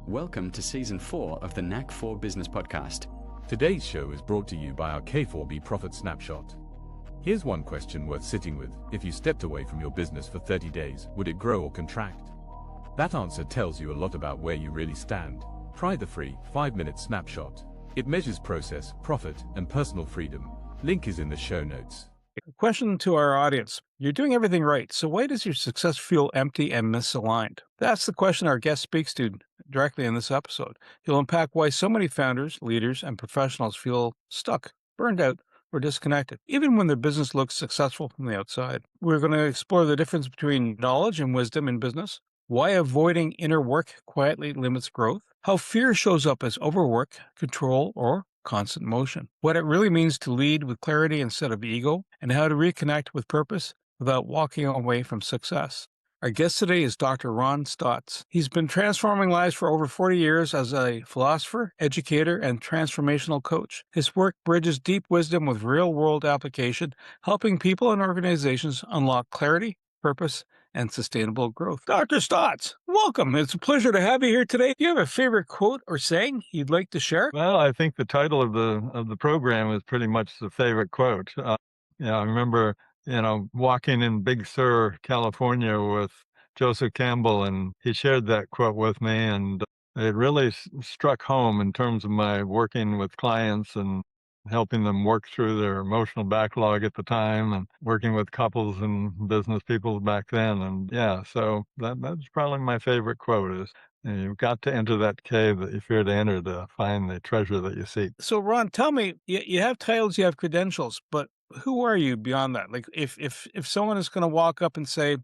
Welcome to Season 4 of the NAC 4 Business Podcast. Today's show is brought to you by our K4B Profit Snapshot. Here's one question worth sitting with. If you stepped away from your business for 30 days, would it grow or contract? That answer tells you a lot about where you really stand. Try the free 5-minute snapshot. It measures process, profit, and personal freedom. Link is in the show notes. Question to our audience. You're doing everything right, so why does your success feel empty and misaligned? That's the question our guest speaks to directly in this episode. He'll unpack why so many founders, leaders, and professionals feel stuck, burned out, or disconnected, even when their business looks successful from the outside. We're going to explore the difference between knowledge and wisdom in business, why avoiding inner work quietly limits growth, how fear shows up as overwork, control, or constant motion, what it really means to lead with clarity instead of ego, and how to reconnect with purpose without walking away from success. Our guest today is Dr. Ron Stotz. He's been transforming lives for over 40 years as a philosopher, educator, and transformational coach. His work bridges deep wisdom with real-world application, helping people and organizations unlock clarity, purpose, and sustainable growth. Dr. Stotz, welcome. It's a pleasure to have you here today. Do you have a favorite quote or saying you'd like to share? Well, I think the title of the program is pretty much the favorite quote. I remember, walking in Big Sur, California with Joseph Campbell, and he shared that quote with me, and it really struck home in terms of my working with clients and helping them work through their emotional backlog at the time and working with couples and business people back then. And so that's probably my favorite quote is, you've got to enter that cave that you fear to enter to find the treasure that you seek. So, Ron, tell me, you have titles, you have credentials, but who are you beyond that? Like, if someone is going to walk up and say,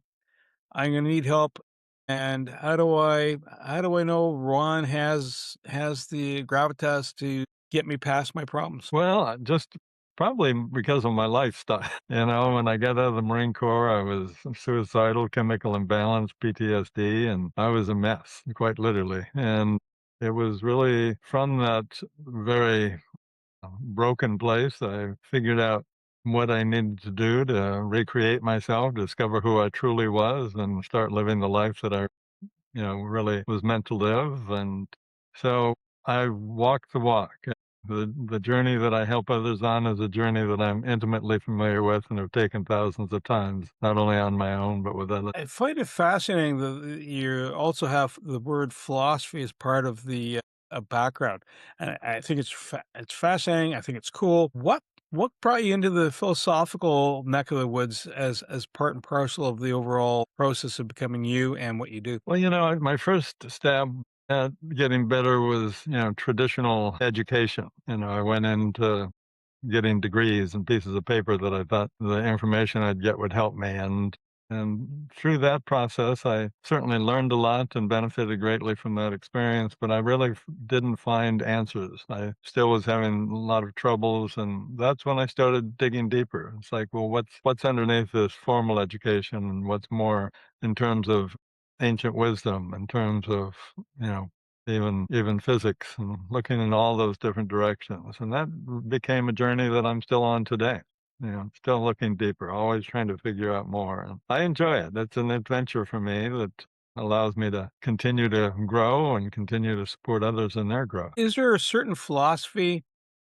"I'm going to need help," and how do I know Ron has the gravitas to get me past my problems? Well, just probably because of my lifestyle. When I got out of the Marine Corps, I was suicidal, chemical imbalance, PTSD, and I was a mess, quite literally. And it was really from that very broken place I figured out what I needed to do to recreate myself, discover who I truly was, and start living the life that I really was meant to live. And so I walked the walk. The journey that I help others on is a journey that I'm intimately familiar with and have taken thousands of times, not only on my own, but with others. I find it fascinating that you also have the word philosophy as part of the background, and I think it's fascinating. I think it's cool. What brought you into the philosophical neck of the woods as part and parcel of the overall process of becoming you and what you do? Well, my first stab at getting better was, traditional education. I went into getting degrees and pieces of paper that I thought the information I'd get would help me. And through that process, I certainly learned a lot and benefited greatly from that experience, but I really didn't find answers. I still was having a lot of troubles, and that's when I started digging deeper. It's like, well, what's underneath this formal education, and what's more in terms of ancient wisdom, in terms of, even physics, and looking in all those different directions. And that became a journey that I'm still on today. Still looking deeper, always trying to figure out more. And I enjoy it. It's an adventure for me that allows me to continue to grow and continue to support others in their growth. Is there a certain philosophy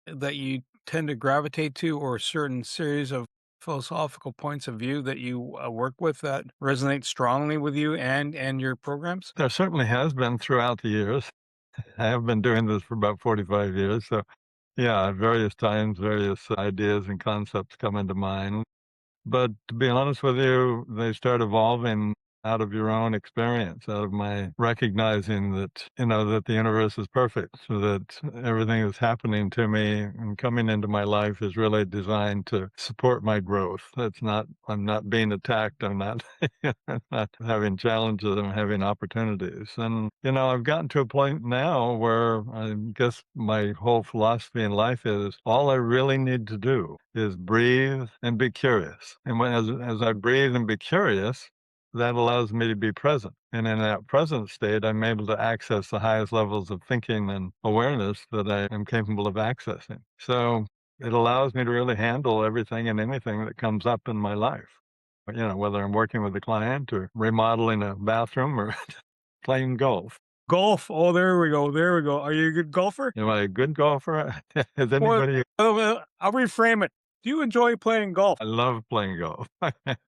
that you tend to gravitate to, or a certain series of philosophical points of view that you work with that resonate strongly with you and your programs? There certainly has been throughout the years. I have been doing this for about 45 years. So, at various times, various ideas and concepts come into mind. But to be honest with you, they start evolving out of your own experience, out of my recognizing that, that the universe is perfect, so that everything that's happening to me and coming into my life is really designed to support my growth. I'm not being attacked. I'm not, I'm not having challenges. I'm having opportunities. And, I've gotten to a point now where I guess my whole philosophy in life is all I really need to do is breathe and be curious. And as I breathe and be curious, that allows me to be present. And in that present state, I'm able to access the highest levels of thinking and awareness that I am capable of accessing. So it allows me to really handle everything and anything that comes up in my life. Whether I'm working with a client or remodeling a bathroom or playing golf. Golf. Oh, there we go. There we go. Are you a good golfer? Am I a good golfer? Has Well, anybody I'll reframe it. Do you enjoy playing golf? I love playing golf.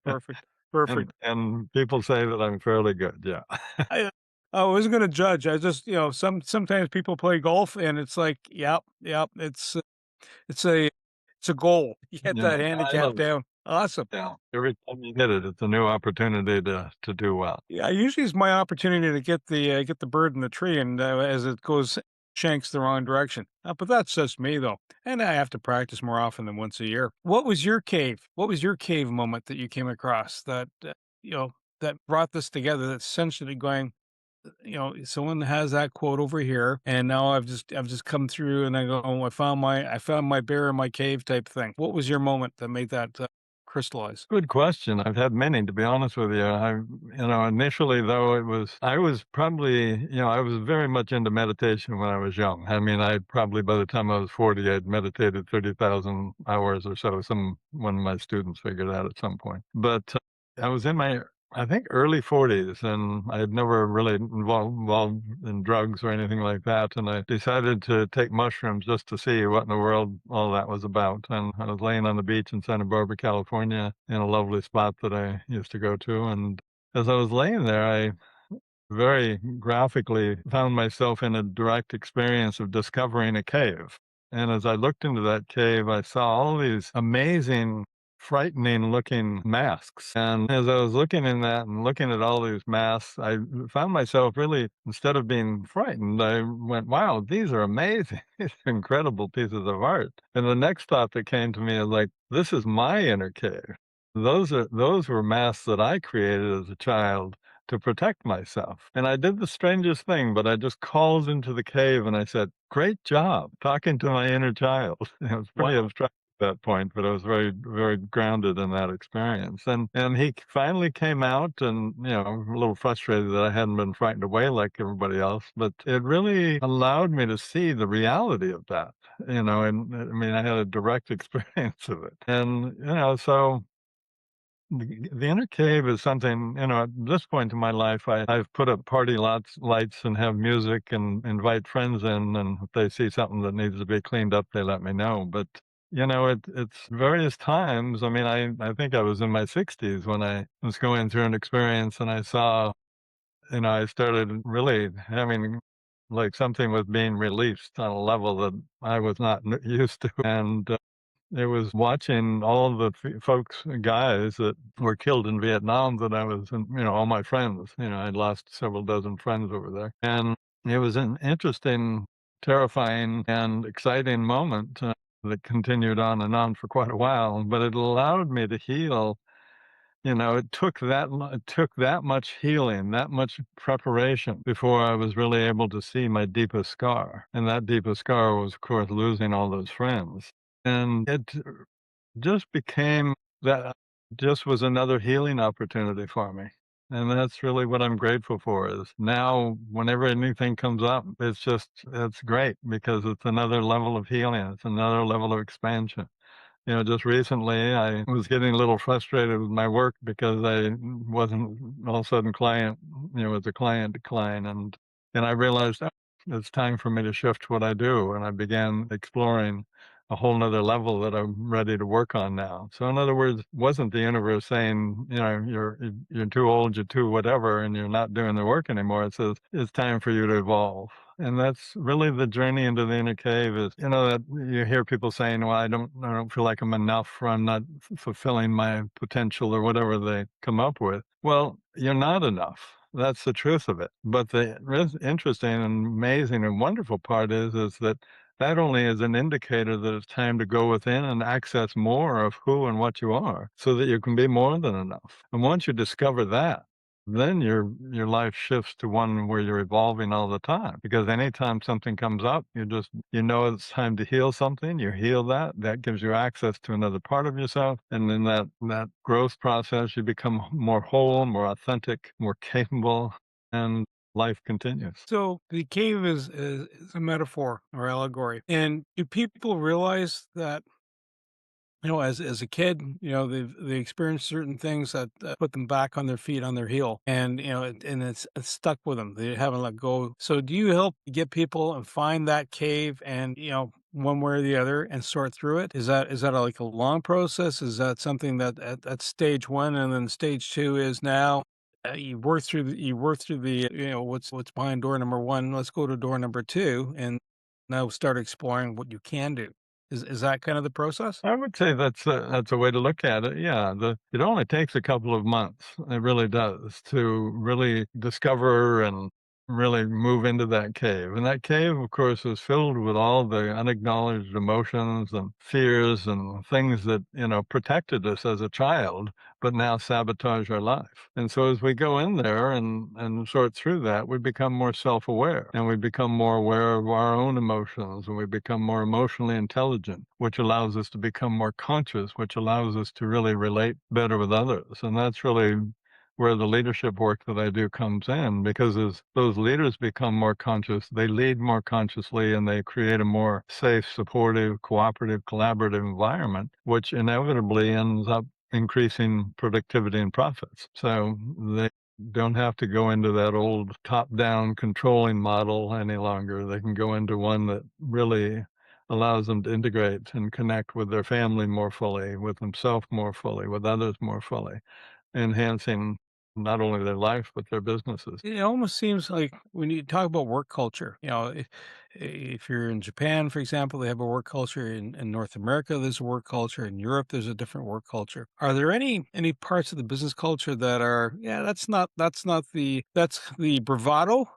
Perfect. Perfect. And people say that I'm fairly good, yeah. I I wasn't gonna judge. I just, sometimes people play golf and it's like, yep, yep, it's a it's a goal. You get Yeah, that I handicap love it. down. Awesome. Yeah. Every time you hit it, it's a new opportunity to do well. Yeah, usually it's my opportunity to get the bird in the tree and as it goes shanks the wrong direction. But that's just me though. And I have to practice more often than once a year. What was your cave? What was your cave moment that you came across that you know that brought this together? That's essentially going, someone has that quote over here, and now I've just come through, and I go, oh, I found my bear in my cave type thing. What was your moment that made that crystallize? Good question. I've had many, to be honest with you. Initially though, I was probably, I was very much into meditation when I was young. I mean, I probably by the time I was 40, I'd meditated 30,000 hours or so. One of my students figured out at some point. But I was in my, I think, early 40s, and I had never really involved in drugs or anything like that. And I decided to take mushrooms just to see what in the world all that was about. And I was laying on the beach in Santa Barbara, California, in a lovely spot that I used to go to. And as I was laying there, I very graphically found myself in a direct experience of discovering a cave. And as I looked into that cave, I saw all these amazing, frightening looking masks. And as I was looking in that and looking at all these masks, I found myself really, instead of being frightened, I went, wow, these are amazing. These are incredible pieces of art. And the next thought that came to me is like, this is my inner cave. Those were masks that I created as a child to protect myself. And I did the strangest thing, but I just called into the cave and I said, great job talking to my inner child. It was pretty Wow. abstract at that point, but I was very, very grounded in that experience. And he finally came out and, I'm a little frustrated that I hadn't been frightened away like everybody else, but it really allowed me to see the reality of that, and I mean, I had a direct experience of it. And, so the inner cave is something, at this point in my life, I've put up party lights and have music and invite friends in. And if they see something that needs to be cleaned up, they let me know. But, it's various times. I mean, I think I was in my 60s when I was going through an experience and I saw, I started really having like something was being released on a level that I was not used to. And it was watching all the folks, guys that were killed in Vietnam that I was, all my friends, I'd lost several dozen friends over there. And it was an interesting, terrifying, and exciting moment that continued on and on for quite a while, but it allowed me to heal. It took that much healing, that much preparation before I was really able to see my deepest scar. And that deepest scar was, of course, losing all those friends. And it just became that just was another healing opportunity for me. And that's really what I'm grateful for is now whenever anything comes up, it's great because it's another level of healing. It's another level of expansion. Just recently I was getting a little frustrated with my work because I wasn't all of a sudden with the client decline. And I realized, oh, it's time for me to shift what I do. And I began exploring a whole nother level that I'm ready to work on now. So in other words, wasn't the universe saying, you're too old, you're too whatever, and you're not doing the work anymore. It says it's time for you to evolve. And that's really the journey into the inner cave is, that you hear people saying, well, I don't feel like I'm enough or I'm not fulfilling my potential or whatever they come up with. Well, you're not enough. That's the truth of it. But the interesting and amazing and wonderful part is that only is an indicator that it's time to go within and access more of who and what you are so that you can be more than enough. And once you discover that, then your life shifts to one where you're evolving all the time. Because anytime something comes up, it's time to heal something. You heal that gives you access to another part of yourself. And in that growth process, you become more whole, more authentic, more capable, and life continues. So the cave is a metaphor or allegory. And do people realize that As a kid, they experience certain things that put them back on their feet, on their heel, and it's stuck with them. They haven't let go. So, do you help get people and find that cave, and one way or the other, and sort through it? Is that like a long process? Is that something that at stage one, and then stage two is now? You work through the what's behind door number one. Let's go to door number two, and now start exploring what you can do. Is that kind of the process? I would say that's a way to look at it. Yeah, it only takes a couple of months. It really does to really discover and really move into that cave. And that cave, of course, is filled with all the unacknowledged emotions and fears and things that protected us as a child, but now sabotage our life. And so as we go in there and sort through that, we become more self-aware and we become more aware of our own emotions and we become more emotionally intelligent, which allows us to become more conscious, which allows us to really relate better with others. And that's really where the leadership work that I do comes in, because as those leaders become more conscious, they lead more consciously and they create a more safe, supportive, cooperative, collaborative environment, which inevitably ends up increasing productivity and profits. So they don't have to go into that old top-down controlling model any longer. They can go into one that really allows them to integrate and connect with their family more fully, with themselves more fully, with others more fully, enhancing not only their life, but their businesses. It almost seems like when you talk about work culture, if you're in Japan, for example, they have a work culture. In North America, there's a work culture. In Europe, there's a different work culture. Are there any parts of the business culture that are, yeah, that's the bravado,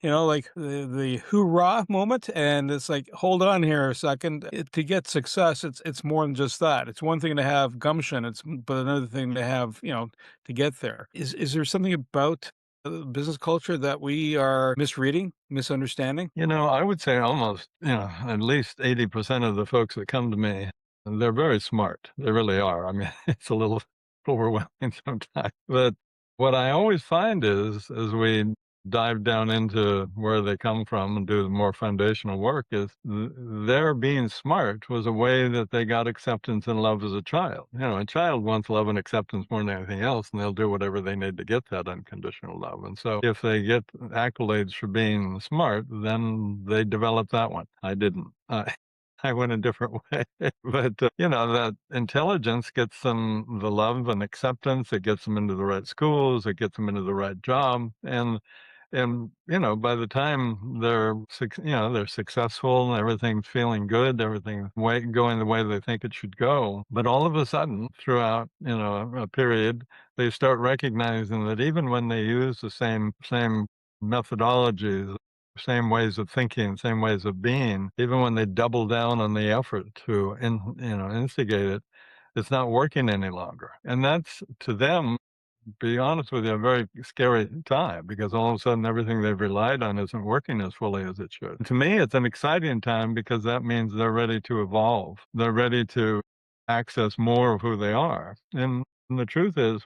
like the hoorah moment, and it's like, hold on here a second. To get success, it's more than just that. It's one thing to have gumption, but another thing to have, to get there. Is there something about business culture that we are misreading, misunderstanding? I would say almost, at least 80% of the folks that come to me, they're very smart. They really are. I mean, it's a little overwhelming sometimes. But what I always find is, as we dive down into where they come from and do the more foundational work, is their being smart was a way that they got acceptance and love as a child. A child wants love and acceptance more than anything else, and they'll do whatever they need to get that unconditional love. And so if they get accolades for being smart, then they develop that one. I didn't. I went a different way. But, that intelligence gets them the love and acceptance. It gets them into the right schools. It gets them into the right job. And by the time they're successful and everything's feeling good, everything's going the way they think it should go. But all of a sudden, throughout, a period, they start recognizing that even when they use the same methodologies, same ways of thinking, same ways of being, even when they double down on the effort to instigate it, it's not working any longer. And that's, to them, be honest with you, a very scary time, because all of a sudden everything they've relied on isn't working as fully as it should. To me, it's an exciting time because that means they're ready to evolve. They're ready to access more of who they are. And the truth is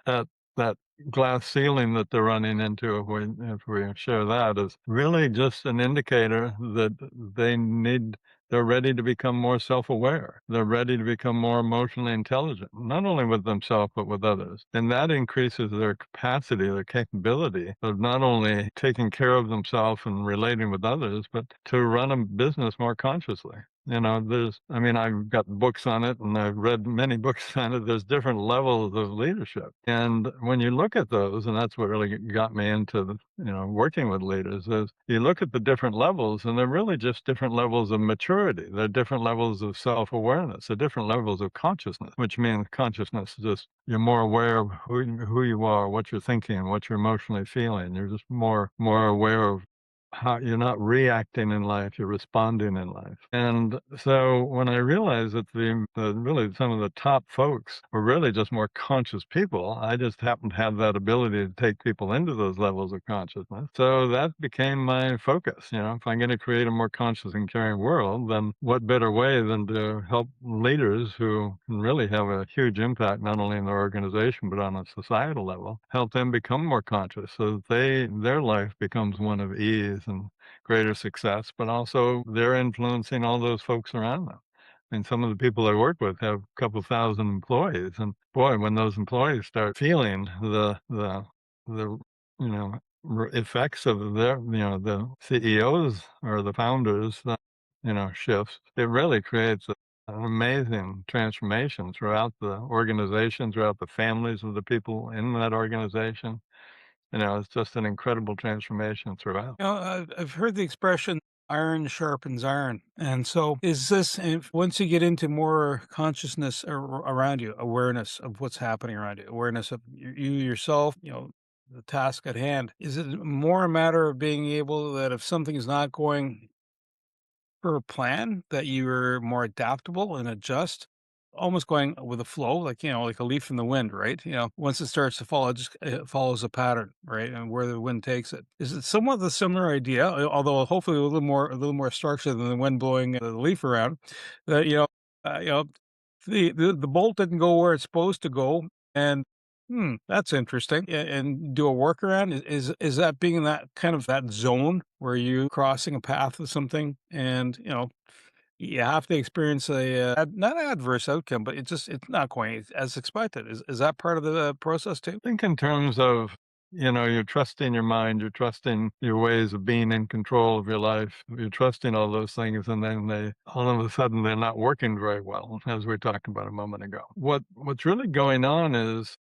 that that glass ceiling that they're running into, if we share that, is really just an indicator that they're ready to become more self-aware. They're ready to become more emotionally intelligent, not only with themselves, but with others. And that increases their capacity, their capability of not only taking care of themselves and relating with others, but to run a business more consciously. I've got books on it and I've read many books on it. There's different levels of leadership. And when you look at those, and that's what really got me into working with leaders, is you look at the different levels and they're really just different levels of maturity. They're different levels of self-awareness. They're different levels of consciousness, which means consciousness is just, you're more aware of who you are, what you're thinking, what you're emotionally feeling. You're just more aware of how you're not reacting in life, you're responding in life. And so when I realized that really some of the top folks were really just more conscious people, I just happened to have that ability to take people into those levels of consciousness. So that became my focus. If I'm going to create a more conscious and caring world, then what better way than to help leaders who can really have a huge impact, not only in their organization, but on a societal level, help them become more conscious so that their life becomes one of ease and greater success, but also they're influencing all those folks around them. And some of the people I work with have a couple thousand employees, and boy, when those employees start feeling the you know effects of their the CEOs or the founders shifts, it really creates an amazing transformation throughout the organization, throughout the families of the people in that organization. It's just an incredible transformation throughout. I've heard the expression iron sharpens iron. And so is this, if once you get into more consciousness around you, awareness of what's happening around you, awareness of you yourself, the task at hand, is it more a matter of being able that if something is not going per plan, that you're more adaptable and adjust, almost going with the flow, like, like a leaf in the wind, right? Once it starts to fall, it follows a pattern, right? And where the wind takes it. Is it somewhat the similar idea, although hopefully a little more structure than the wind blowing the leaf around, that, uh, you know, the bolt didn't go where it's supposed to go. And that's interesting. And do a workaround. Is that being in that kind of that zone where you crossing a path of something, and you have to experience not an adverse outcome, but it's not going as expected. Is that part of the process too? I think in terms of, you're trusting your mind, you're trusting your ways of being in control of your life, you're trusting all those things, and then all of a sudden they're not working very well, as we talked about a moment ago. What's really going on is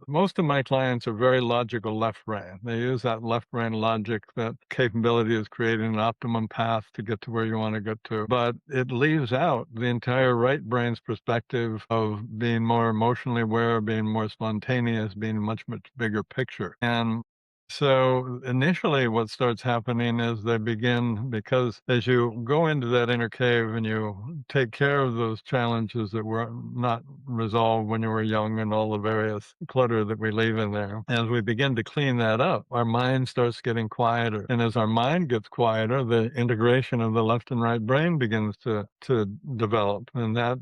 most of my clients are very logical left brain. They use that left brain logic, that capability is creating an optimum path to get to where you want to get to. But it leaves out the entire right brain's perspective of being more emotionally aware, being more spontaneous, being a much, much bigger picture. And so initially what starts happening is they begin, because as you go into that inner cave and you take care of those challenges that were not resolved when you were young and all the various clutter that we leave in there, as we begin to clean that up, our mind starts getting quieter. And as our mind gets quieter, the integration of the left and right brain begins to develop. And that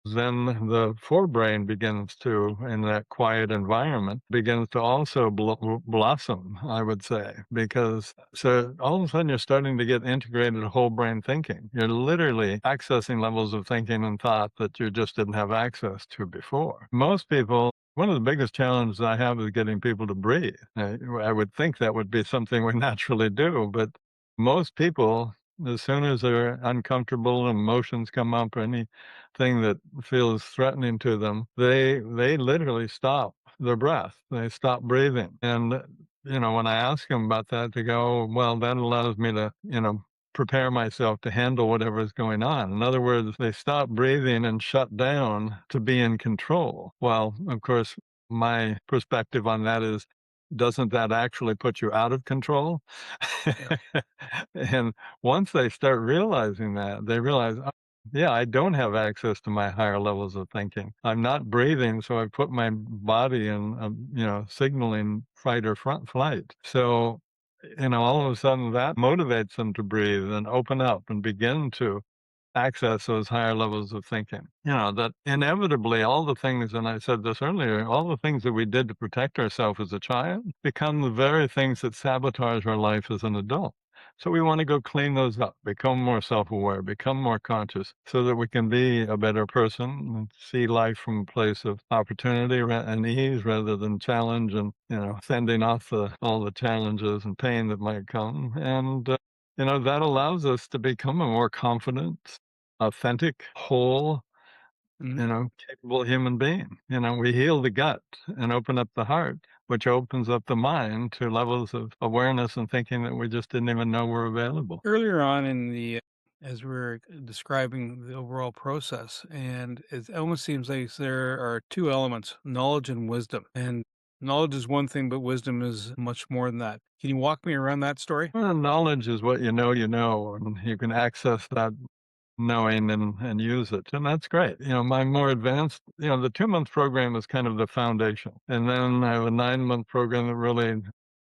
then the forebrain begins to, in that quiet environment, begins to also blossom, I would say, because so all of a sudden you're starting to get integrated whole brain thinking. You're literally accessing levels of thinking and thought that you just didn't have access to before. Most people, one of the biggest challenges I have is getting people to breathe. I would think that would be something we naturally do, but most people, as soon as they're uncomfortable, emotions come up, or anything that feels threatening to them, they literally stop their breath. They stop breathing. And, when I ask them about that, they go, well, that allows me to, prepare myself to handle whatever is going on. In other words, they stop breathing and shut down to be in control. Well, of course, my perspective on that is, doesn't that actually put you out of control? Yeah. And once they start realizing that, they realize, "Oh, yeah, I don't have access to my higher levels of thinking. I'm not breathing, so I put my body in, signaling fight or flight." So, all of a sudden that motivates them to breathe and open up and begin to access those higher levels of thinking. That inevitably all the things, and I said this earlier, all the things that we did to protect ourselves as a child become the very things that sabotage our life as an adult. So we want to go clean those up, become more self-aware, become more conscious, so that we can be a better person and see life from a place of opportunity and ease rather than challenge and, fending off all the challenges and pain that might come. And that allows us to become a more confident, authentic, whole, Mhm. capable human being. We heal the gut and open up the heart, which opens up the mind to levels of awareness and thinking that we just didn't even know were available. Earlier on in as we're describing the overall process, and it almost seems like there are two elements: knowledge and wisdom. And knowledge is one thing, but wisdom is much more than that. Can you walk me around that story? Well, knowledge is what you know, and you can access that knowing and use it. And that's great. My more advanced, the 2-month program is kind of the foundation. And then I have a 9-month program that really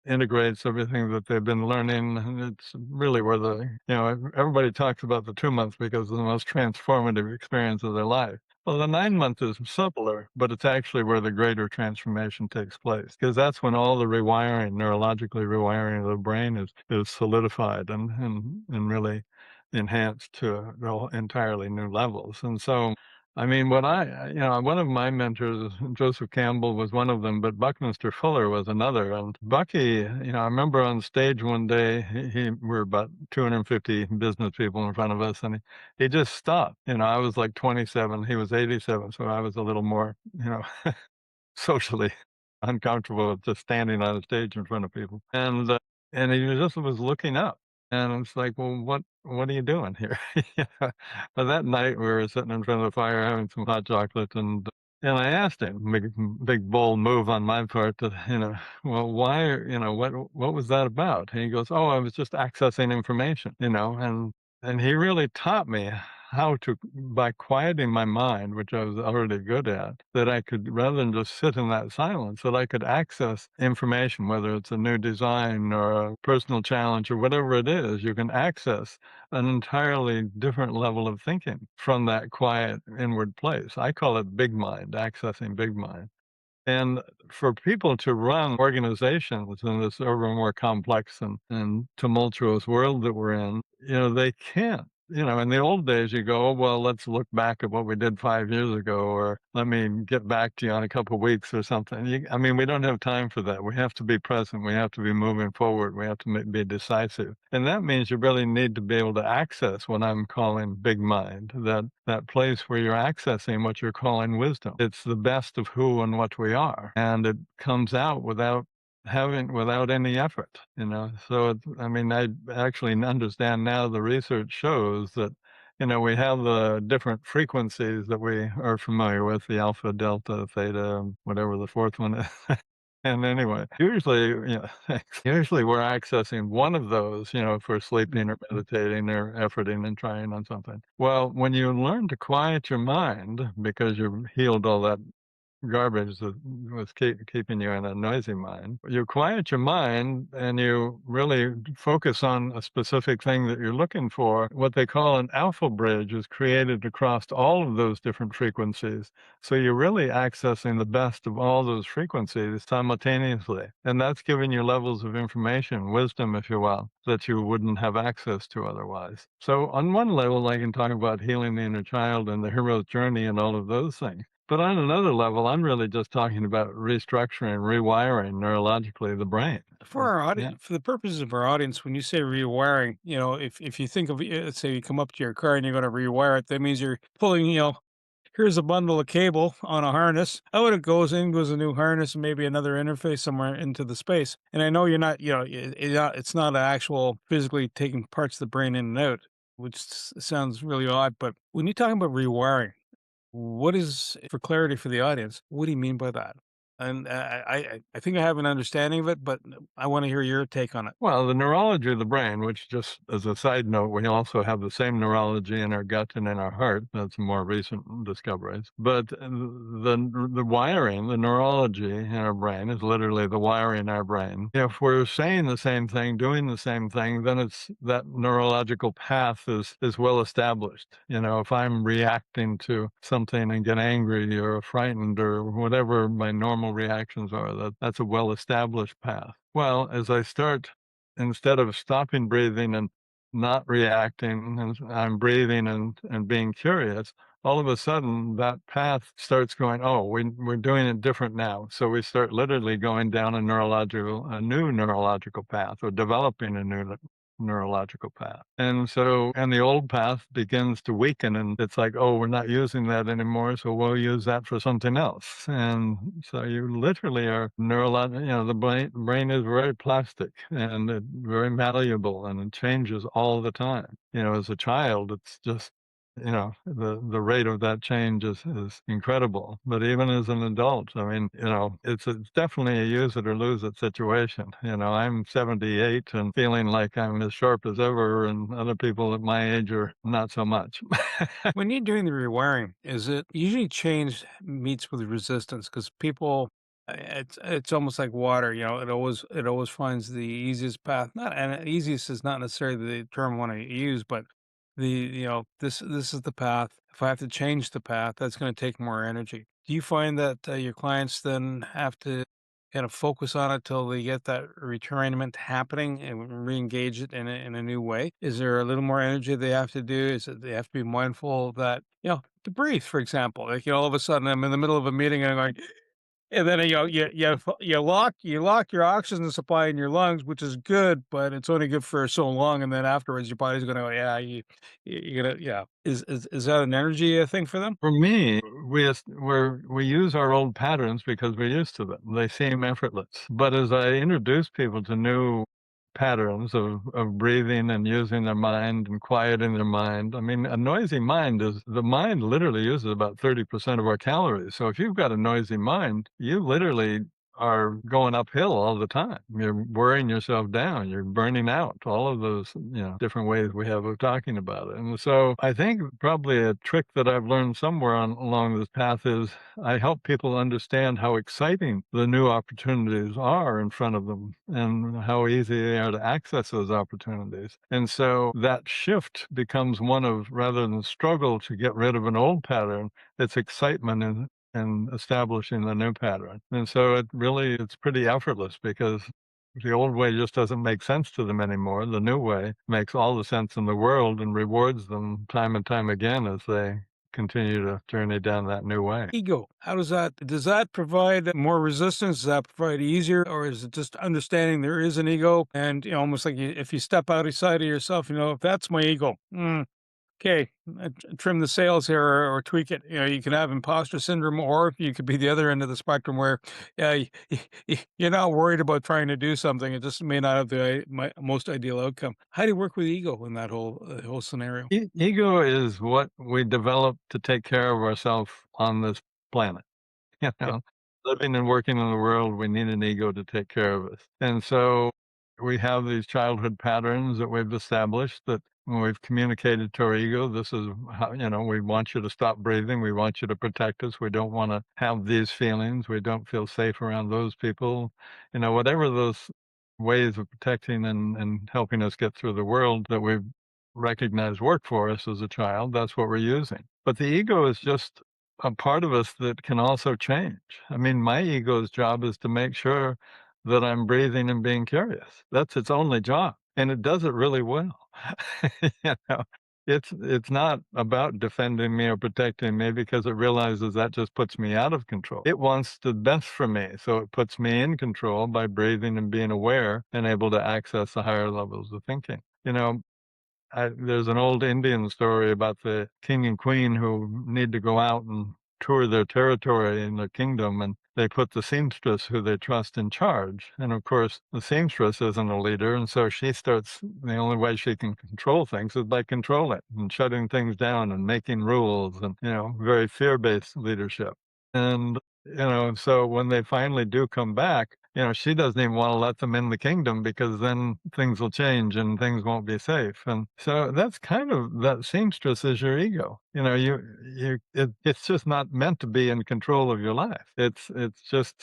integrates everything that they've been learning. And it's really where everybody talks about the 2 months because it's the most transformative experience of their life. Well, the 9 month is simpler, but it's actually where the greater transformation takes place, because that's when all the rewiring, neurologically rewiring of the brain is solidified and really enhanced to entirely new levels. And so, I mean, what one of my mentors, Joseph Campbell was one of them, but Buckminster Fuller was another. And Bucky, I remember on stage one day, we were about 250 business people in front of us, and he just stopped. I was like 27, he was 87, so I was a little more, socially uncomfortable with just standing on a stage in front of people. And he just was looking up. And it's like, well, what are you doing here? But that night we were sitting in front of the fire having some hot chocolate, and I asked him, big bold move on my part, that, well, why, what was that about? And he goes, oh, I was just accessing information, and he really taught me how to, by quieting my mind, which I was already good at, that I could, rather than just sit in that silence, that I could access information, whether it's a new design or a personal challenge or whatever it is, you can access an entirely different level of thinking from that quiet inward place. I call it big mind, accessing big mind. And for people to run organizations in this ever more complex and tumultuous world that we're in, they can't. In the old days, you go, oh, well, let's look back at what we did 5 years ago, or let me get back to you in a couple of weeks or something. We don't have time for that. We have to be present. We have to be moving forward. We have to be decisive. And that means you really need to be able to access what I'm calling big mind, that place where you're accessing what you're calling wisdom. It's the best of who and what we are. And it comes out without any effort, So, I actually understand now, the research shows that, we have the different frequencies that we are familiar with, the alpha, delta, theta, whatever the fourth one is. And anyway, usually we're accessing one of those, if we're sleeping or meditating or efforting and trying on something. Well, when you learn to quiet your mind because you've healed all that garbage that was keeping you in a noisy mind. You quiet your mind and you really focus on a specific thing that you're looking for. What they call an alpha bridge is created across all of those different frequencies. So you're really accessing the best of all those frequencies simultaneously. And that's giving you levels of information, wisdom, if you will, that you wouldn't have access to otherwise. So on one level, I can talk about healing the inner child and the hero's journey and all of those things. But on another level, I'm really just talking about restructuring, rewiring neurologically the brain. For our Yeah. audience, for the purposes of our audience, when you say rewiring, if you think of, let's say you come up to your car and you're going to rewire it, that means you're pulling, here's a bundle of cable on a harness. Out it goes, in goes a new harness and maybe another interface somewhere into the space. And I know you're not, it's not actual physically taking parts of the brain in and out, which sounds really odd. But when you're talking about rewiring, what is, for clarity for the audience, what do you mean by that? And I think I have an understanding of it, but I want to hear your take on it. Well, the neurology of the brain, which, just as a side note, we also have the same neurology in our gut and in our heart. That's more recent discoveries. But the wiring, the neurology in our brain is literally the wiring in our brain. If we're saying the same thing, doing the same thing, then it's that neurological path is well established. If I'm reacting to something and get angry or frightened or whatever my normal reactions are, that's a well established path. Well, as I start, instead of stopping breathing and not reacting, and I'm breathing and being curious, all of a sudden that path starts going, oh, we're doing it different now. So we start literally going down a new neurological path, or developing a new neurological path. And the old path begins to weaken, and it's like, oh, we're not using that anymore, so we'll use that for something else. And so you literally are the brain is very plastic and very malleable, and it changes all the time. As a child, it's just, the rate of that change is incredible. But even as an adult, it's definitely a use it or lose it situation. I'm 78 and feeling like I'm as sharp as ever, and other people at my age are not so much. When you're doing the rewiring, is it usually change meets with resistance? Because people, it's almost like water. It always finds the easiest path. Not and easiest is not necessarily the term I want to use, but this is the path. If I have to change the path, that's going to take more energy. Do you find that your clients then have to kind of focus on it till they get that retrainment happening and re-engage it in a new way? Is there a little more energy they have to do? Is it they have to be mindful that, to breathe, for example? Like, all of a sudden I'm in the middle of a meeting and I'm going, and then, you lock your oxygen supply in your lungs, which is good, but it's only good for so long, and then afterwards, your body's gonna go, "Yeah, you're gonna." Yeah. Is that an energy, thing for them? For me, we use our old patterns because we're used to them. They seem effortless. But as I introduce people to new patterns of breathing and using their mind and quieting their mind, I mean, a noisy mind is the mind literally uses about 30% of our calories. So if you've got a noisy mind, you literally are going uphill all the time. You're wearing yourself down. You're burning out. All of those, different ways we have of talking about it. And so I think probably a trick that I've learned somewhere along this path is I help people understand how exciting the new opportunities are in front of them and how easy they are to access those opportunities. And so that shift becomes one of, rather than struggle to get rid of an old pattern, it's excitement and establishing the new pattern. And so it's pretty effortless because the old way just doesn't make sense to them anymore. The new way makes all the sense in the world and rewards them time and time again as they continue to journey down that new way. Ego, how does that provide more resistance? Does that provide easier, or is it just understanding there is an ego and, almost like if you step outside of yourself, if that's my ego, okay, trim the sails here or tweak it. You can have imposter syndrome, or you could be the other end of the spectrum where, you're not worried about trying to do something. It just may not have the most ideal outcome. How do you work with ego in that whole scenario? Ego is what we develop to take care of ourselves on this planet. You Yeah. know, living and working in the world, we need an ego to take care of us. And so we have these childhood patterns that we've established that when we've communicated to our ego, this is how, we want you to stop breathing. We want you to protect us. We don't want to have these feelings. We don't feel safe around those people. Whatever those ways of protecting and helping us get through the world that we've recognized work for us as a child, that's what we're using. But the ego is just a part of us that can also change. I mean, my ego's job is to make sure that I'm breathing and being curious. That's its only job, and it does it really well. You know, it's not about defending me or protecting me because it realizes that just puts me out of control. It wants the best for me, so it puts me in control by breathing and being aware and able to access the higher levels of thinking. There's an old Indian story about the king and queen who need to go out and tour their territory in their kingdom, and they put the seamstress who they trust in charge. And of course, the seamstress isn't a leader, and so the only way she can control things is by controlling and shutting things down and making rules and, very fear-based leadership. And, so when they finally do come back, she doesn't even want to let them in the kingdom because then things will change and things won't be safe. And so that's kind of that seamstress is your ego. It's just not meant to be in control of your life. It's just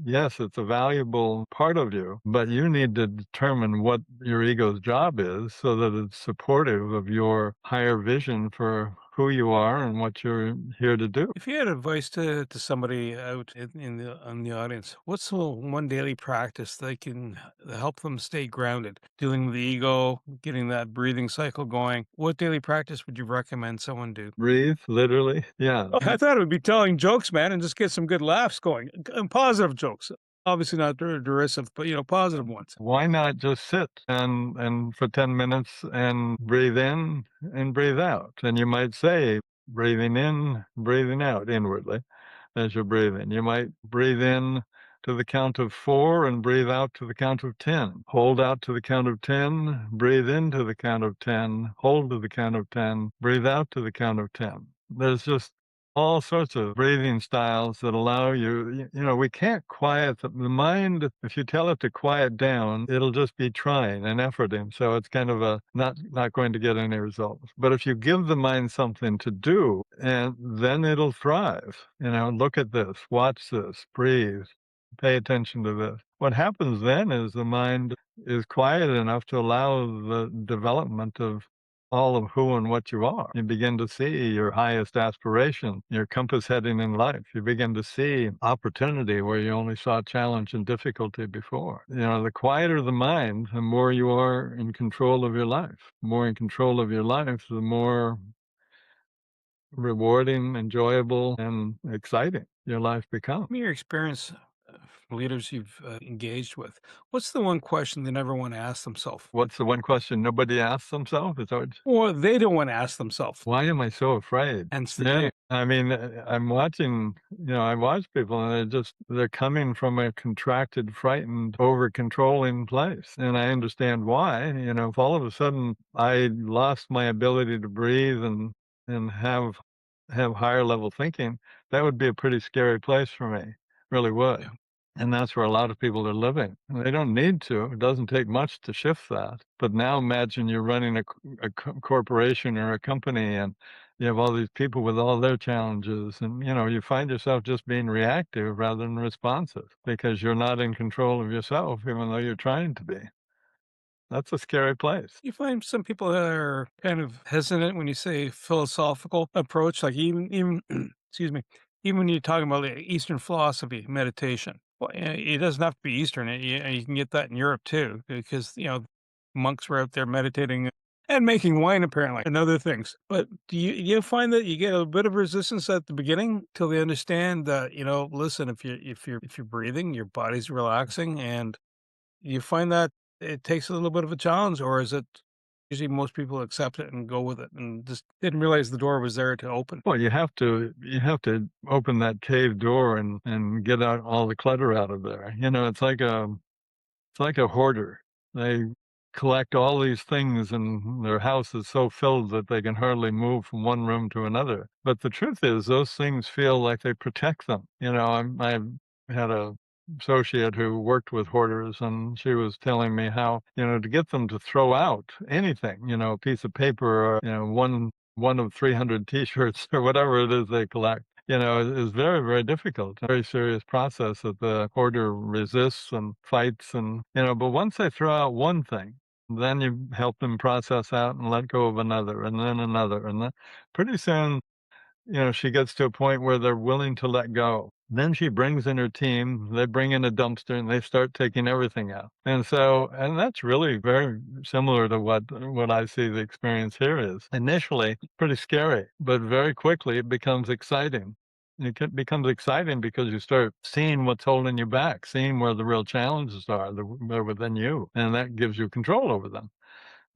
yes, it's a valuable part of you, but you need to determine what your ego's job is so that it's supportive of your higher vision for who you are and what you're here to do. If you had advice to somebody out in the audience, what's the one daily practice that can help them stay grounded, dealing with the ego, getting that breathing cycle going? What daily practice would you recommend someone do? Breathe, literally. Yeah. I thought it would be telling jokes, man, and just get some good laughs going, and positive jokes. Obviously not derisive, but positive ones. Why not just sit and for 10 minutes and breathe in and breathe out? And you might say, breathing in, breathing out inwardly as you're breathing. You might breathe in to the count of 4 and breathe out to the count of 10. Hold out to the count of 10, breathe in to the count of 10, hold to the count of 10, breathe out to the count of 10. There's just all sorts of breathing styles that allow we can't quiet the mind. If you tell it to quiet down, it'll just be trying and efforting. So it's kind of not going to get any results. But if you give the mind something to do, and then it'll thrive. Look at this, watch this, breathe, pay attention to this. What happens then is the mind is quiet enough to allow the development of all of who and what you are. You begin to see your highest aspiration, your compass heading in life. You begin to see opportunity where you only saw challenge and difficulty before. The quieter the mind, the more you are in control of your life. The more in control of your life, the more rewarding, enjoyable, and exciting your life becomes. From your experience, leaders you've engaged with, what's the one question they never want to ask themselves? What's the one question nobody asks themselves? Is that what Or they don't want to ask themselves. Why am I so afraid? Hence the Yeah, name. I mean, I'm watching, I watch people and they're coming from a contracted, frightened, over-controlling place. And I understand why. If all of a sudden I lost my ability to breathe and have higher level thinking, that would be a pretty scary place for me. Really would. Yeah. And that's where a lot of people are living. And they don't need to. It doesn't take much to shift that. But now imagine you're running a corporation or a company and you have all these people with all their challenges. And, you find yourself just being reactive rather than responsive because you're not in control of yourself, even though you're trying to be. That's a scary place. You find some people that are kind of hesitant when you say philosophical approach, like even excuse me, even when you're talking about the Eastern philosophy, meditation. Well, it doesn't have to be Eastern. You can get that in Europe too, because monks were out there meditating and making wine apparently and other things. But do you find that you get a bit of resistance at the beginning till they understand that listen, if you're breathing, your body's relaxing, and you find that it takes a little bit of a challenge, or is it usually most people accept it and go with it and just didn't realize the door was there to open? Well, you have to open that cave door and get out all the clutter out of there. It's like a hoarder. They collect all these things and their house is so filled that they can hardly move from one room to another. But the truth is those things feel like they protect them. I had a associate who worked with hoarders and she was telling me how, to get them to throw out anything, a piece of paper or, one of 300 t-shirts or whatever it is they collect, is very, very difficult. A very serious process that the hoarder resists and fights but once they throw out one thing, then you help them process out and let go of another and then another. And then pretty soon, she gets to a point where they're willing to let go. Then she brings in her team, they bring in a dumpster and they start taking everything out. And that's really very similar to what I see the experience here is. Initially, pretty scary, but very quickly it becomes exciting. Becomes exciting because you start seeing what's holding you back, seeing where the real challenges are, they're within you, and that gives you control over them.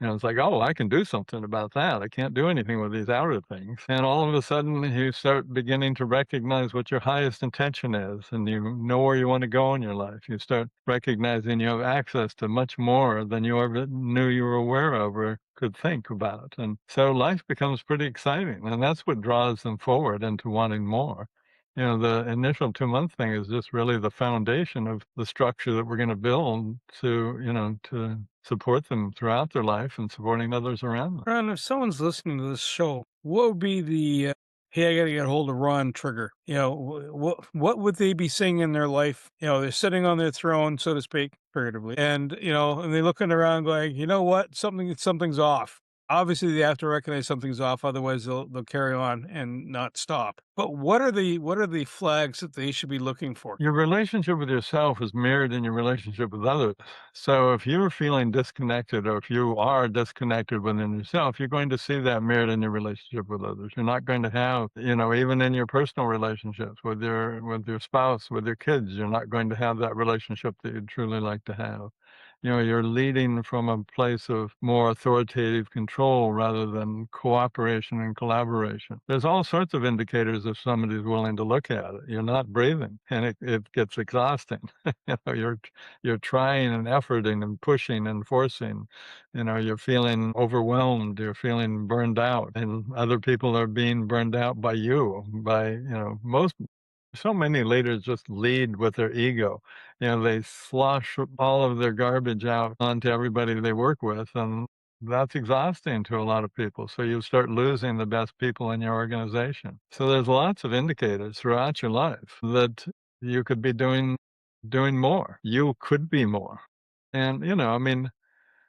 It's like, oh, I can do something about that. I can't do anything with these outer things. And all of a sudden, you start beginning to recognize what your highest intention is, and you know where you want to go in your life. You start recognizing you have access to much more than you ever knew you were aware of or could think about. And so life becomes pretty exciting, and that's what draws them forward into wanting more. The initial 2-month thing is just really the foundation of the structure that we're going to build to support them throughout their life and supporting others around them. Ron, if someone's listening to this show, what would be the hey, I got to get a hold of Ron trigger? What would they be seeing in their life? They're sitting on their throne, so to speak, figuratively, and and they're looking around, going, you know what, something's off. Obviously, they have to recognize something's off, otherwise they'll carry on and not stop. But what are the flags that they should be looking for? Your relationship with yourself is mirrored in your relationship with others. So if you're feeling disconnected or if you are disconnected within yourself, you're going to see that mirrored in your relationship with others. You're not going to have, even in your personal relationships with your spouse, with your kids, you're not going to have that relationship that you'd truly like to have. You're leading from a place of more authoritative control rather than cooperation and collaboration. There's all sorts of indicators if somebody's willing to look at it. You're not breathing, and it gets exhausting. You're trying and efforting and pushing and forcing. You're feeling overwhelmed. You're feeling burned out, and other people are being burned out by you. So many leaders just lead with their ego. They slosh all of their garbage out onto everybody they work with, and that's exhausting to a lot of people. So you start losing the best people in your organization. So there's lots of indicators throughout your life that you could be doing more. You could be more. And, I mean,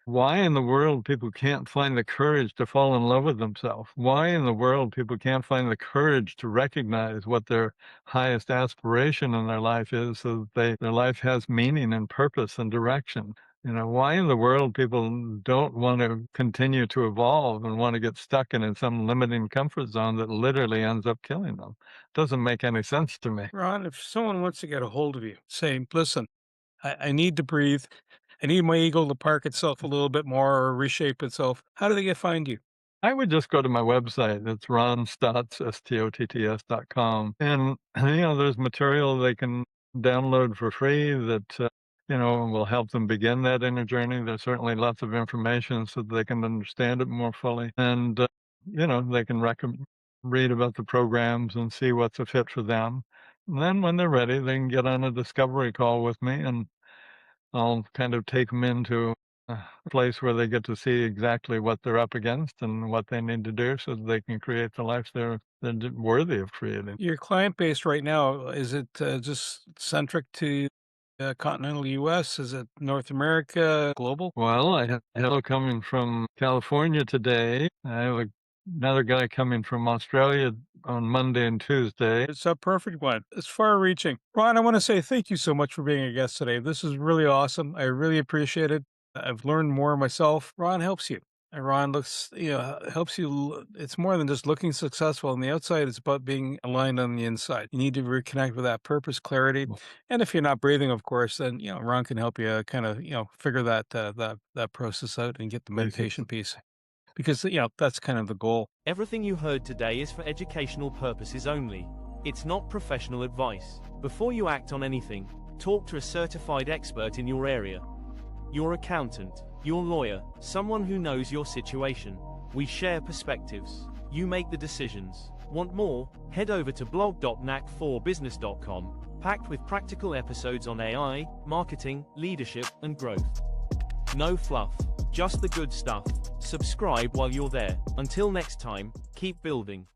why in the world people can't find the courage to fall in love with themselves. Why in the world people can't find the courage to recognize what their highest aspiration in their life is, so that their life has meaning and purpose and direction. Why in the world people don't want to continue to evolve and want to get stuck in some limiting comfort zone that literally ends up killing them. Doesn't make any sense to me. Ron, if someone wants to get a hold of you, saying, listen, I need to breathe. I need my ego to park itself a little bit more or reshape itself. How do they find you? I would just go to my website. It's ronstotts, STOTTS.com. And, there's material they can download for free that, will help them begin that inner journey. There's certainly lots of information so that they can understand it more fully. And, they can read about the programs and see what's a fit for them. And then when they're ready, they can get on a discovery call with me, and I'll kind of take them into a place where they get to see exactly what they're up against and what they need to do so that they can create the life they're worthy of creating. Your client base right now, is it just centric to continental U.S.? Is it North America, global? Well, I have a fellow coming from California today. I have another guy coming from Australia on Monday and Tuesday. It's a perfect one. It's far reaching. Ron, I want to say thank you so much for being a guest today. This is really awesome. I really appreciate it. I've learned more myself. Ron helps you. And Ron helps you. It's more than just looking successful on the outside. It's about being aligned on the inside. You need to reconnect with that purpose, clarity. And if you're not breathing, of course, then, Ron can help you kind of, figure that process out and get the meditation piece. Because, that's kind of the goal. Everything you heard today is for educational purposes only. It's not professional advice. Before you act on anything, talk to a certified expert in your area. Your accountant, your lawyer, someone who knows your situation. We share perspectives. You make the decisions. Want more? Head over to blog.knack4business.com, packed with practical episodes on AI, marketing, leadership, and growth. No fluff, just the good stuff. Subscribe while you're there. Until next time, keep building.